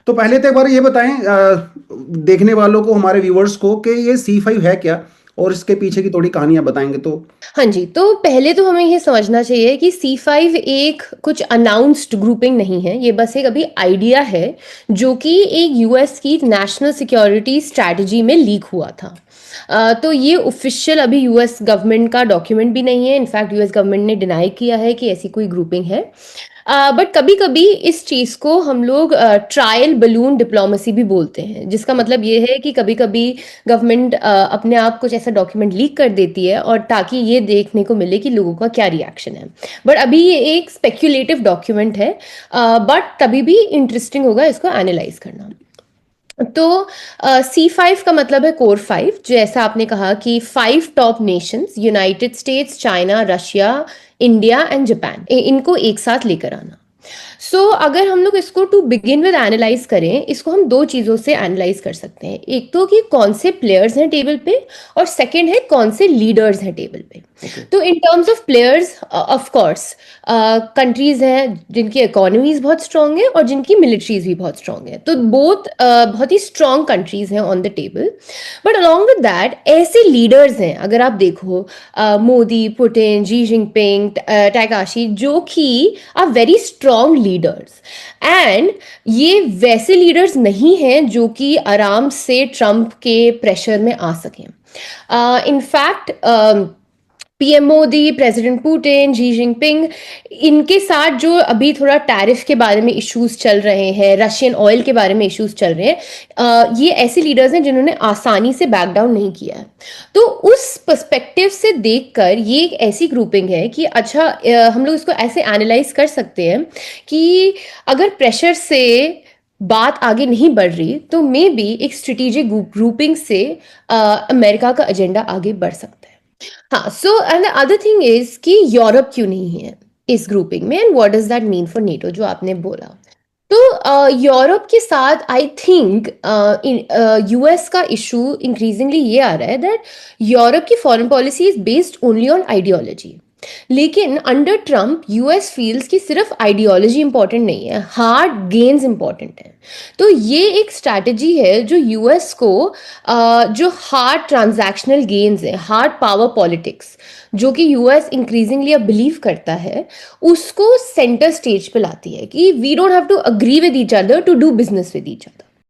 तो पहले तो एक बार ये बताएं देखने वालों को, हमारे व्यूअर्स को, कि ये C5 है क्या, और इसके पीछे की थोड़ी कहानियां बताएंगे तो। हाँ जी, तो पहले तो हमें ये समझना चाहिए कि C5 एक कुछ अनाउंस्ड ग्रुपिंग नहीं है, ये बस एक अभी आइडिया है जो कि एक यूएस की नेशनल सिक्योरिटी स्ट्रैटेजी में लीक हुआ था। तो ये ऑफिशियल अभी यूएस गवर्नमेंट का डॉक्यूमेंट भी नहीं है, इनफैक्ट यूएस गवर्नमेंट ने डिनाई किया है कि ऐसी कोई ग्रुपिंग है। बट कभी कभी इस चीज़ को हम लोग ट्रायल बलून डिप्लोमेसी भी बोलते हैं, जिसका मतलब ये है कि कभी कभी गवर्नमेंट अपने आप कुछ ऐसा डॉक्यूमेंट लीक कर देती है और ताकि ये देखने को मिले कि लोगों का क्या रिएक्शन है। बट अभी ये एक स्पेक्यूलेटिव डॉक्यूमेंट है, बट तभी भी इंटरेस्टिंग होगा इसको एनालाइज करना। तो C5 का मतलब है कोर 5, जैसा आपने कहा कि 5 top Nations, United states, China, Russia, India and Japan, इनको एक साथ लेकर आना। अगर हम लोग इसको टू बिगिन विद एनालाइज करें, इसको हम दो चीज़ों से एनालाइज कर सकते हैं। एक तो कि कौन से प्लेयर्स हैं टेबल पे, और सेकंड है कौन से लीडर्स हैं टेबल पे। तो in terms of players, of course countries हैं जिनकी इकोनॉमीज बहुत स्ट्रांग है और जिनकी मिलिट्रीज भी बहुत स्ट्रांग है, तो बोथ बहुत ही स्ट्रांग कंट्रीज हैं on the table. But along with that ऐसे लीडर्स हैं, अगर आप देखो, Modi, Putin, Xi Jinping, Takashi, जो कि are very strong leaders. And ये वैसे लीडर्स नहीं हैं जो कि आराम से ट्रंप के प्रेशर में आ सकें। In fact PM Modi, president Putin, Xi Jinping, इनके साथ जो अभी थोड़ा टैरिफ के बारे में इश्यूज चल रहे हैं, रशियन ऑयल के बारे में इश्यूज चल रहे हैं, ये ऐसे लीडर्स हैं जिन्होंने आसानी से बैक डाउन नहीं किया है। तो उस पर्सपेक्टिव से देखकर ये एक ऐसी ग्रुपिंग है कि अच्छा, हम लोग इसको ऐसे एनालाइज कर सकते हैं कि अगर प्रेशर से बात आगे नहीं बढ़ रही तो मे बी एक स्ट्रेटेजिक ग्रुपिंग से अमेरिका का एजेंडा आगे बढ़ सकता है। हाँ, so and the other thing is कि यूरोप क्यों नहीं है इस ग्रुपिंग में, and what does that mean for NATO, जो आपने बोला। तो यूरोप के साथ आई थिंक यूएस का इशू इंक्रीजिंगली ये आ रहा है दैट यूरोप की foreign policy is based only on ideology. लेकिन अंडर ट्रंप यूएस फील्स कि सिर्फ आइडियोलॉजी इंपॉर्टेंट नहीं है, हार्ड गेन्स इंपॉर्टेंट है। तो ये एक स्ट्रैटेजी है जो यूएस को जो हार्ड ट्रांजैक्शनल गेन्स है, हार्ड पावर पॉलिटिक्स, जो कि यूएस इंक्रीजिंगली अब बिलीव करता है, उसको सेंटर स्टेज पे लाती है कि we don't have to agree with each other to do business with each other.